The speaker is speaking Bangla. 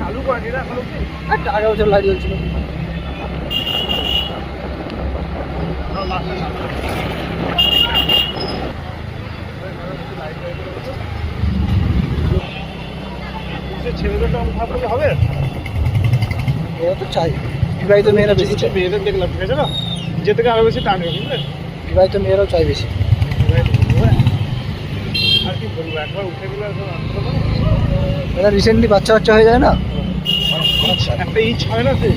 চালু করেনি না এখন একটা আগে বছর লাইট জ্বলছিল। ছেলেদের তো আমি ভাবলে হবে, এরা তো চাই বিবাহিত মেয়েরা বেশি চায়। মেয়েদের দেখলাম ঠিক আছে না, নিজে থেকে আরো বেশি টানবে বুঝলে। বিবাহিত মেয়েরাও চাই বেশি। আর কি বলবো, একবার উঠে গেলে এরা রিসেন্টলি বাচ্চা হয়ে যায় না, একটা ইচ হয় না সে